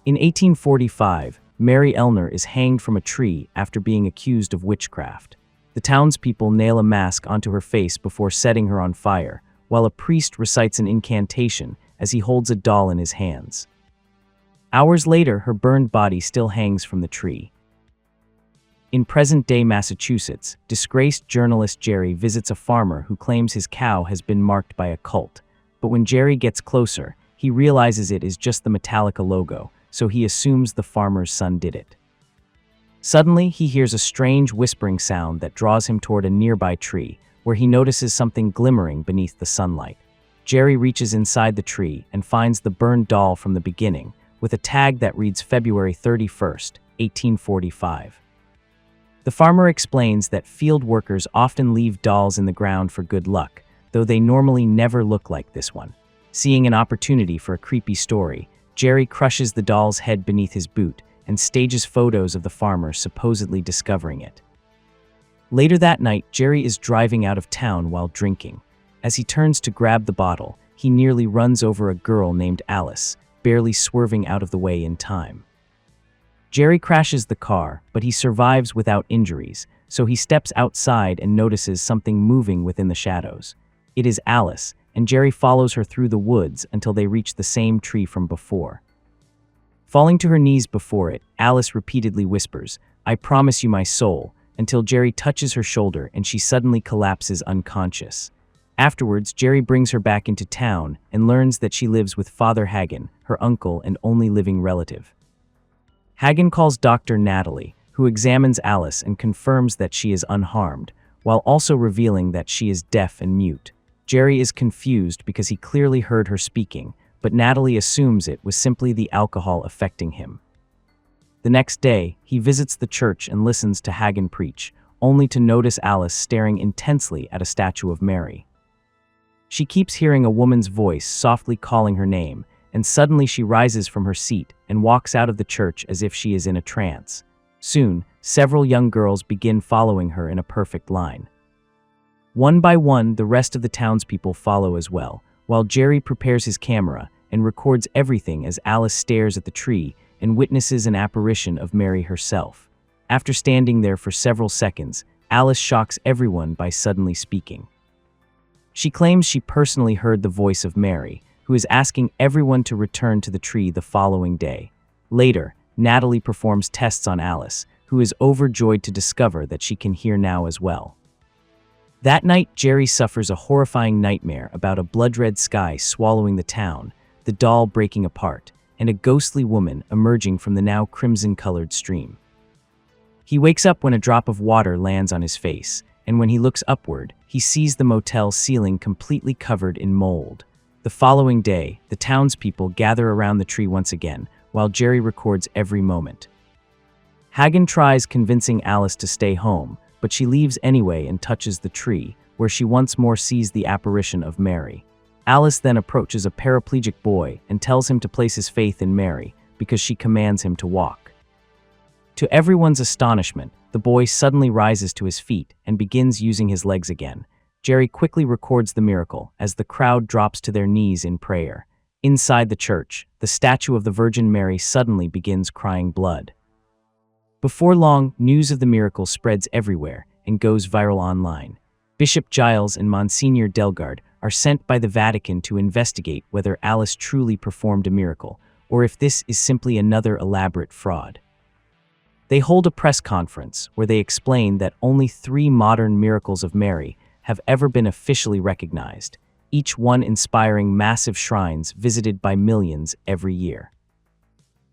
In 1845, Mary Elner is hanged from a tree after being accused of witchcraft. The townspeople nail a mask onto her face before setting her on fire, while a priest recites an incantation as he holds a doll in his hands. Hours later, her burned body still hangs from the tree. In present-day Massachusetts, disgraced journalist Jerry visits a farmer who claims his cow has been marked by a cult. But when Jerry gets closer, he realizes it is just the Metallica logo, so he assumes the farmer's son did it. Suddenly, he hears a strange whispering sound that draws him toward a nearby tree, where he notices something glimmering beneath the sunlight. Jerry reaches inside the tree and finds the burned doll from the beginning, with a tag that reads February 31st, 1845. The farmer explains that field workers often leave dolls in the ground for good luck, though they normally never look like this one. Seeing an opportunity for a creepy story, Jerry crushes the doll's head beneath his boot and stages photos of the farmer supposedly discovering it. Later that night, Jerry is driving out of town while drinking. As he turns to grab the bottle, he nearly runs over a girl named Alice, barely swerving out of the way in time. Jerry crashes the car, but he survives without injuries, so he steps outside and notices something moving within the shadows. It is Alice, and Jerry follows her through the woods until they reach the same tree from before. Falling to her knees before it, Alice repeatedly whispers, "I promise you my soul," until Jerry touches her shoulder and she suddenly collapses unconscious. Afterwards, Jerry brings her back into town and learns that she lives with Father Hagen, her uncle and only living relative. Hagen calls Dr. Natalie, who examines Alice and confirms that she is unharmed, while also revealing that she is deaf and mute. Jerry is confused because he clearly heard her speaking, but Natalie assumes it was simply the alcohol affecting him. The next day, he visits the church and listens to Hagen preach, only to notice Alice staring intensely at a statue of Mary. She keeps hearing a woman's voice softly calling her name, and suddenly she rises from her seat and walks out of the church as if she is in a trance. Soon, several young girls begin following her in a perfect line. One by one, the rest of the townspeople follow as well, while Jerry prepares his camera and records everything as Alice stares at the tree and witnesses an apparition of Mary herself. After standing there for several seconds, Alice shocks everyone by suddenly speaking. She claims she personally heard the voice of Mary, who is asking everyone to return to the tree the following day. Later, Natalie performs tests on Alice, who is overjoyed to discover that she can hear now as well. That night, Jerry suffers a horrifying nightmare about a blood-red sky swallowing the town, the doll breaking apart, and a ghostly woman emerging from the now crimson-colored stream. He wakes up when a drop of water lands on his face, and when he looks upward, he sees the motel ceiling completely covered in mold. The following day, the townspeople gather around the tree once again, while Jerry records every moment. Hagen tries convincing Alice to stay home, but she leaves anyway and touches the tree, where she once more sees the apparition of Mary. Alice then approaches a paraplegic boy and tells him to place his faith in Mary, because she commands him to walk. To everyone's astonishment, the boy suddenly rises to his feet and begins using his legs again. Jerry quickly records the miracle as the crowd drops to their knees in prayer. Inside the church, the statue of the Virgin Mary suddenly begins crying blood. Before long, news of the miracle spreads everywhere and goes viral online. Bishop Giles and Monsignor Delgard are sent by the Vatican to investigate whether Alice truly performed a miracle, or if this is simply another elaborate fraud. They hold a press conference where they explain that only 3 modern miracles of Mary have ever been officially recognized, each one inspiring massive shrines visited by millions every year.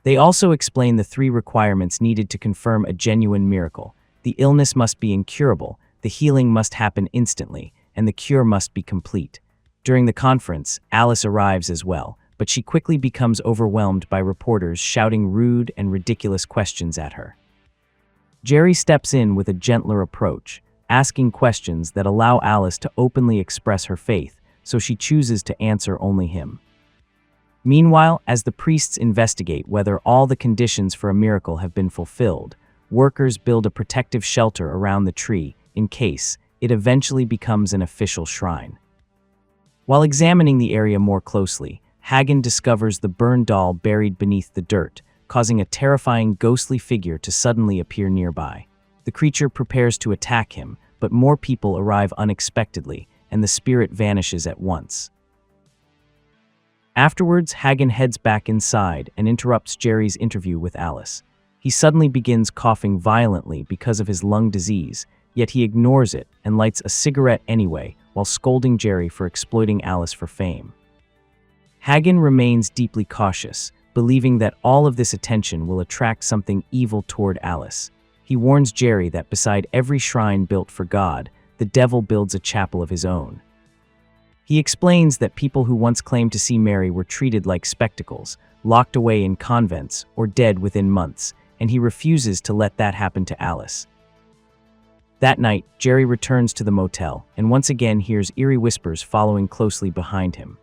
They also explain the 3 requirements needed to confirm a genuine miracle. The illness must be incurable, the healing must happen instantly, and the cure must be complete. During the conference, Alice arrives as well, but she quickly becomes overwhelmed by reporters shouting rude and ridiculous questions at her. Jerry steps in with a gentler approach, asking questions that allow Alice to openly express her faith, so she chooses to answer only him. Meanwhile, as the priests investigate whether all the conditions for a miracle have been fulfilled, workers build a protective shelter around the tree in case it eventually becomes an official shrine. While examining the area more closely, Hagen discovers the burned doll buried beneath the dirt, causing a terrifying ghostly figure to suddenly appear nearby. The creature prepares to attack him, but more people arrive unexpectedly, and the spirit vanishes at once. Afterwards, Hagen heads back inside and interrupts Jerry's interview with Alice. He suddenly begins coughing violently because of his lung disease, yet he ignores it and lights a cigarette anyway while scolding Jerry for exploiting Alice for fame. Hagen remains deeply cautious, believing that all of this attention will attract something evil toward Alice. He warns Jerry that beside every shrine built for God, the devil builds a chapel of his own. He explains that people who once claimed to see Mary were treated like spectacles, locked away in convents, or dead within months, and he refuses to let that happen to Alice. That night, Jerry returns to the motel and once again hears eerie whispers following closely behind him.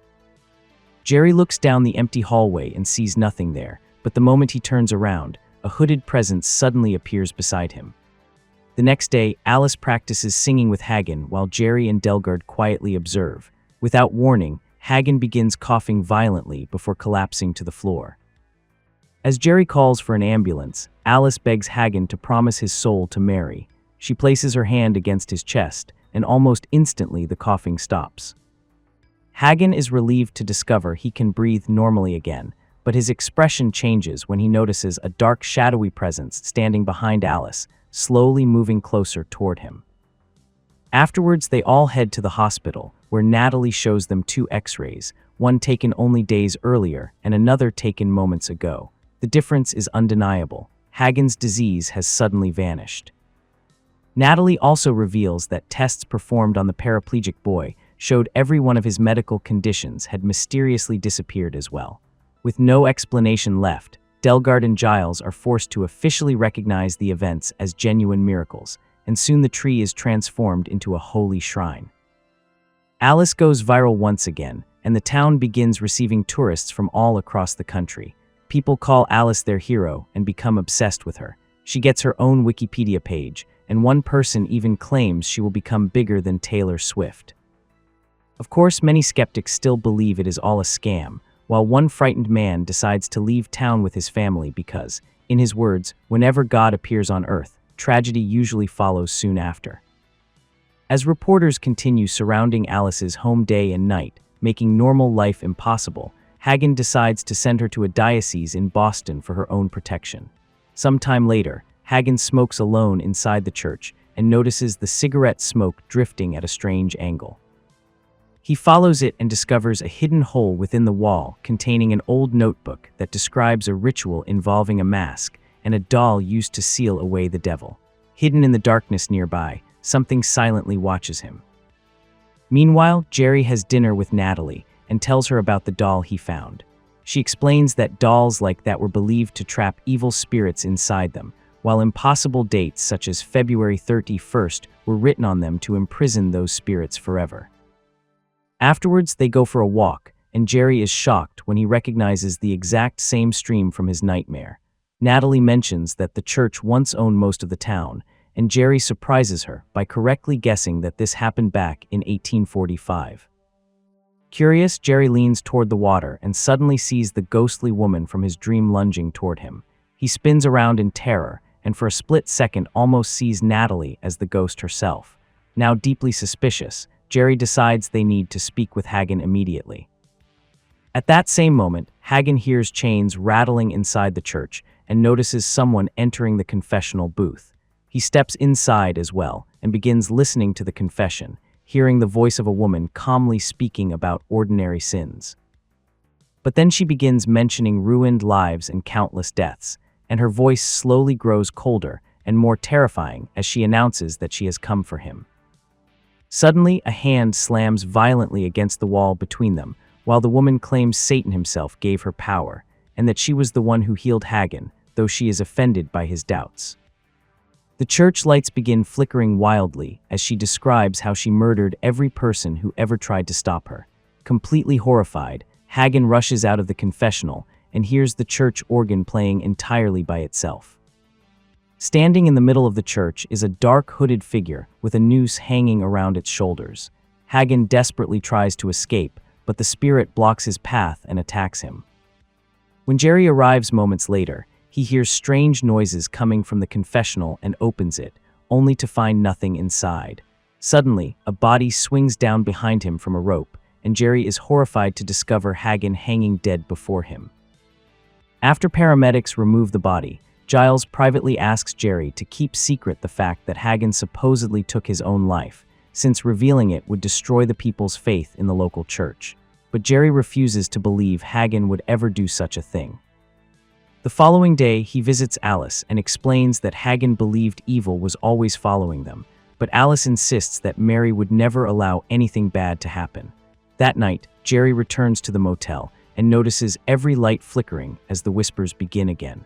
Jerry looks down the empty hallway and sees nothing there, but the moment he turns around, a hooded presence suddenly appears beside him. The next day, Alice practices singing with Hagen while Jerry and Delgard quietly observe. Without warning, Hagen begins coughing violently before collapsing to the floor. As Jerry calls for an ambulance, Alice begs Hagen to promise his soul to Mary. She places her hand against his chest, and almost instantly the coughing stops. Hagen is relieved to discover he can breathe normally again, but his expression changes when he notices a dark, shadowy presence standing behind Alice, slowly moving closer toward him. Afterwards, they all head to the hospital, where Natalie shows them 2 X-rays, one taken only days earlier and another taken moments ago. The difference is undeniable. Hagen's disease has suddenly vanished. Natalie also reveals that tests performed on the paraplegic boy showed every one of his medical conditions had mysteriously disappeared as well. With no explanation left, Delgard and Giles are forced to officially recognize the events as genuine miracles, and soon the tree is transformed into a holy shrine. Alice goes viral once again, and the town begins receiving tourists from all across the country. People call Alice their hero and become obsessed with her. She gets her own Wikipedia page, and one person even claims she will become bigger than Taylor Swift. Of course, many skeptics still believe it is all a scam, while one frightened man decides to leave town with his family because, in his words, whenever God appears on earth, tragedy usually follows soon after. As reporters continue surrounding Alice's home day and night, making normal life impossible, Hagen decides to send her to a diocese in Boston for her own protection. Sometime later, Hagen smokes alone inside the church and notices the cigarette smoke drifting at a strange angle. He follows it and discovers a hidden hole within the wall containing an old notebook that describes a ritual involving a mask and a doll used to seal away the devil. Hidden in the darkness nearby, something silently watches him. Meanwhile, Jerry has dinner with Natalie and tells her about the doll he found. She explains that dolls like that were believed to trap evil spirits inside them, while impossible dates such as February 31st were written on them to imprison those spirits forever. Afterwards, they go for a walk, and Jerry is shocked when he recognizes the exact same stream from his nightmare. Natalie mentions that the church once owned most of the town, and Jerry surprises her by correctly guessing that this happened back in 1845. Curious, Jerry leans toward the water and suddenly sees the ghostly woman from his dream lunging toward him. He spins around in terror, and for a split second almost sees Natalie as the ghost herself. Now deeply suspicious, Jerry decides they need to speak with Hagen immediately. At that same moment, Hagen hears chains rattling inside the church and notices someone entering the confessional booth. He steps inside as well and begins listening to the confession, hearing the voice of a woman calmly speaking about ordinary sins. But then she begins mentioning ruined lives and countless deaths, and her voice slowly grows colder and more terrifying as she announces that she has come for him. Suddenly, a hand slams violently against the wall between them, while the woman claims Satan himself gave her power, and that she was the one who healed Hagen, though she is offended by his doubts. The church lights begin flickering wildly as she describes how she murdered every person who ever tried to stop her. Completely horrified, Hagen rushes out of the confessional and hears the church organ playing entirely by itself. Standing in the middle of the church is a dark hooded figure with a noose hanging around its shoulders. Hagen desperately tries to escape, but the spirit blocks his path and attacks him. When Jerry arrives moments later, he hears strange noises coming from the confessional and opens it, only to find nothing inside. Suddenly, a body swings down behind him from a rope, and Jerry is horrified to discover Hagen hanging dead before him. After paramedics remove the body, Giles privately asks Jerry to keep secret the fact that Hagen supposedly took his own life, since revealing it would destroy the people's faith in the local church. But Jerry refuses to believe Hagen would ever do such a thing. The following day, he visits Alice and explains that Hagen believed evil was always following them, but Alice insists that Mary would never allow anything bad to happen. That night, Jerry returns to the motel and notices every light flickering as the whispers begin again.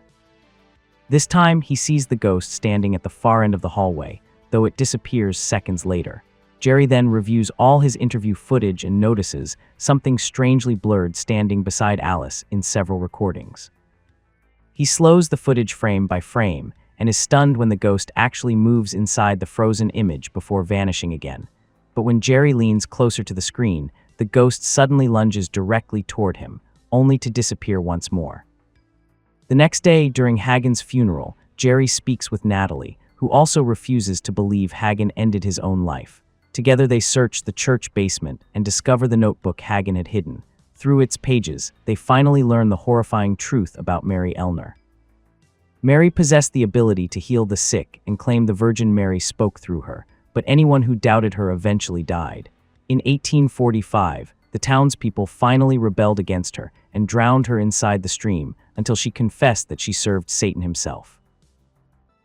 This time, he sees the ghost standing at the far end of the hallway, though it disappears seconds later. Jerry then reviews all his interview footage and notices something strangely blurred standing beside Alice in several recordings. He slows the footage frame by frame and is stunned when the ghost actually moves inside the frozen image before vanishing again. But when Jerry leans closer to the screen, the ghost suddenly lunges directly toward him, only to disappear once more. The next day, during Hagen's funeral, Jerry speaks with Natalie, who also refuses to believe Hagen ended his own life. Together they search the church basement and discover the notebook Hagen had hidden. Through its pages, they finally learn the horrifying truth about Mary Elner. Mary possessed the ability to heal the sick and claimed the Virgin Mary spoke through her, but anyone who doubted her eventually died. In 1845, the townspeople finally rebelled against her and drowned her inside the stream until she confessed that she served Satan himself.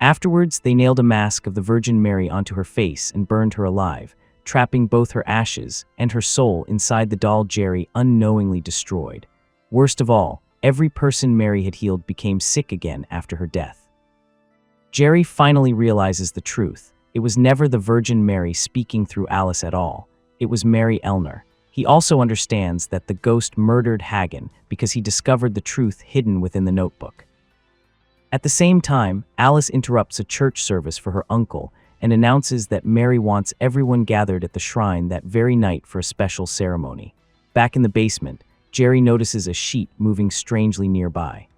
Afterwards, they nailed a mask of the Virgin Mary onto her face and burned her alive, trapping both her ashes and her soul inside the doll Jerry unknowingly destroyed. Worst of all, every person Mary had healed became sick again after her death. Jerry finally realizes the truth. It was never the Virgin Mary speaking through Alice at all. It was Mary Elner. He also understands that the ghost murdered Hagen because he discovered the truth hidden within the notebook. At the same time, Alice interrupts a church service for her uncle and announces that Mary wants everyone gathered at the shrine that very night for a special ceremony. Back in the basement, Jerry notices a sheet moving strangely nearby.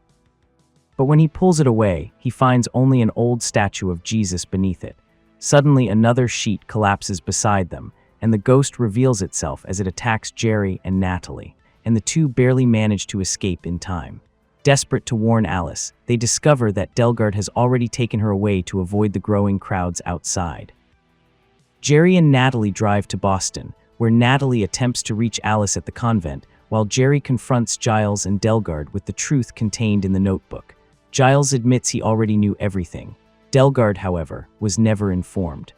But when he pulls it away, he finds only an old statue of Jesus beneath it. Suddenly, another sheet collapses beside them, and the ghost reveals itself as it attacks Jerry and Natalie, and the two barely manage to escape in time. Desperate to warn Alice, they discover that Delgard has already taken her away to avoid the growing crowds outside. Jerry and Natalie drive to Boston, where Natalie attempts to reach Alice at the convent, while Jerry confronts Giles and Delgard with the truth contained in the notebook. Giles admits he already knew everything. Delgard, however, was never informed.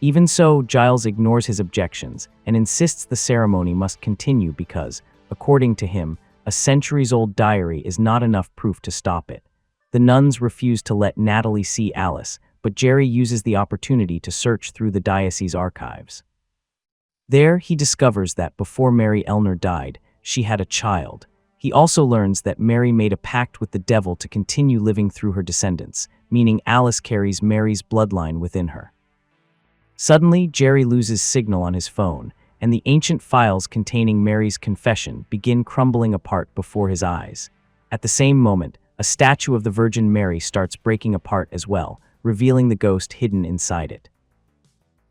Even so, Giles ignores his objections and insists the ceremony must continue because, according to him, a centuries-old diary is not enough proof to stop it. The nuns refuse to let Natalie see Alice, but Jerry uses the opportunity to search through the diocese archives. There, he discovers that before Mary Elner died, she had a child. He also learns that Mary made a pact with the devil to continue living through her descendants, meaning Alice carries Mary's bloodline within her. Suddenly, Jerry loses signal on his phone, and the ancient files containing Mary's confession begin crumbling apart before his eyes. At the same moment, a statue of the Virgin Mary starts breaking apart as well, revealing the ghost hidden inside it.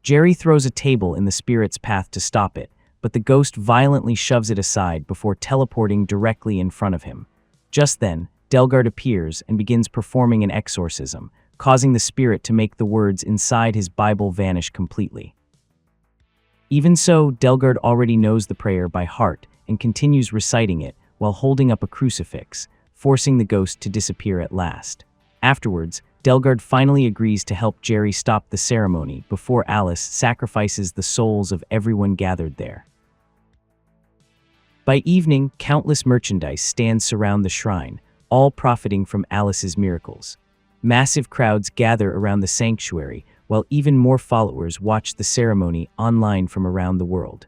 Jerry throws a table in the spirit's path to stop it, but the ghost violently shoves it aside before teleporting directly in front of him. Just then, Delgard appears and begins performing an exorcism, causing the spirit to make the words inside his Bible vanish completely. Even so, Delgard already knows the prayer by heart and continues reciting it while holding up a crucifix, forcing the ghost to disappear at last. Afterwards, Delgard finally agrees to help Jerry stop the ceremony before Alice sacrifices the souls of everyone gathered there. By evening, countless merchandise stands surround the shrine, all profiting from Alice's miracles. Massive crowds gather around the sanctuary, while even more followers watch the ceremony online from around the world.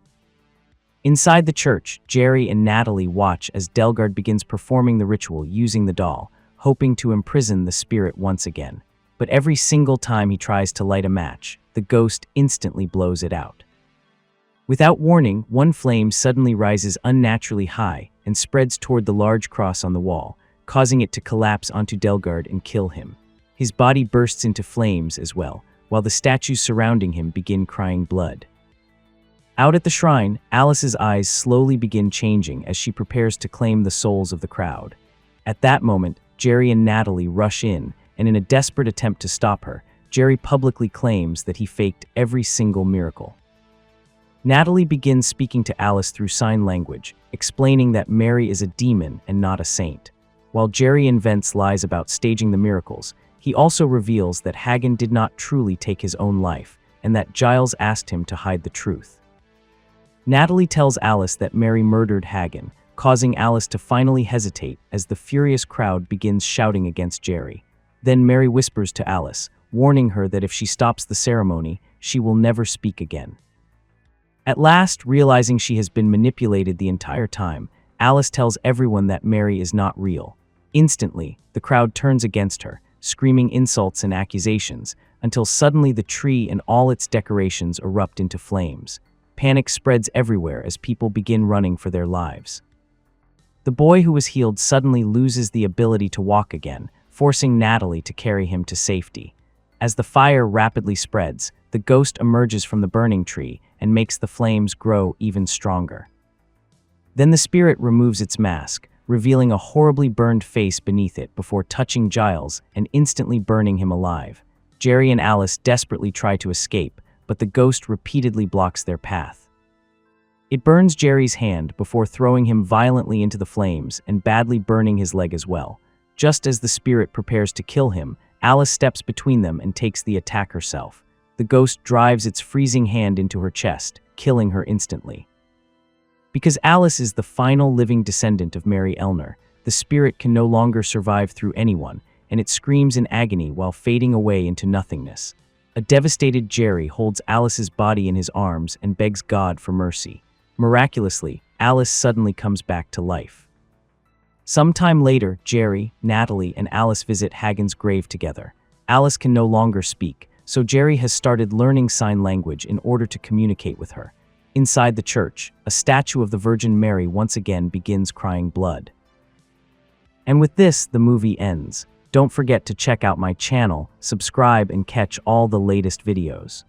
Inside the church, Jerry and Natalie watch as Delgard begins performing the ritual using the doll, hoping to imprison the spirit once again. But every single time he tries to light a match, the ghost instantly blows it out. Without warning, one flame suddenly rises unnaturally high and spreads toward the large cross on the wall, causing it to collapse onto Delgard and kill him. His body bursts into flames as well, while the statues surrounding him begin crying blood. Out at the shrine, Alice's eyes slowly begin changing as she prepares to claim the souls of the crowd. At that moment, Jerry and Natalie rush in, and in a desperate attempt to stop her, Jerry publicly claims that he faked every single miracle. Natalie begins speaking to Alice through sign language, explaining that Mary is a demon and not a saint. While Jerry invents lies about staging the miracles, he also reveals that Hagen did not truly take his own life, and that Giles asked him to hide the truth. Natalie tells Alice that Mary murdered Hagen, causing Alice to finally hesitate as the furious crowd begins shouting against Jerry. Then Mary whispers to Alice, warning her that if she stops the ceremony, she will never speak again. At last, realizing she has been manipulated the entire time, Alice tells everyone that Mary is not real. Instantly, the crowd turns against her, screaming insults and accusations, until suddenly the tree and all its decorations erupt into flames. Panic spreads everywhere as people begin running for their lives. The boy who was healed suddenly loses the ability to walk again, forcing Natalie to carry him to safety. As the fire rapidly spreads, the ghost emerges from the burning tree and makes the flames grow even stronger. Then the spirit removes its mask, revealing a horribly burned face beneath it before touching Giles and instantly burning him alive. Jerry and Alice desperately try to escape, but the ghost repeatedly blocks their path. It burns Jerry's hand before throwing him violently into the flames and badly burning his leg as well. Just as the spirit prepares to kill him, Alice steps between them and takes the attack herself. The ghost drives its freezing hand into her chest, killing her instantly. Because Alice is the final living descendant of Mary Elner, the spirit can no longer survive through anyone, and it screams in agony while fading away into nothingness. A devastated Jerry holds Alice's body in his arms and begs God for mercy. Miraculously, Alice suddenly comes back to life. Sometime later, Jerry, Natalie, and Alice visit Hagen's grave together. Alice can no longer speak, so Jerry has started learning sign language in order to communicate with her. Inside the church, a statue of the Virgin Mary once again begins crying blood. And with this, the movie ends. Don't forget to check out my channel, subscribe, and catch all the latest videos.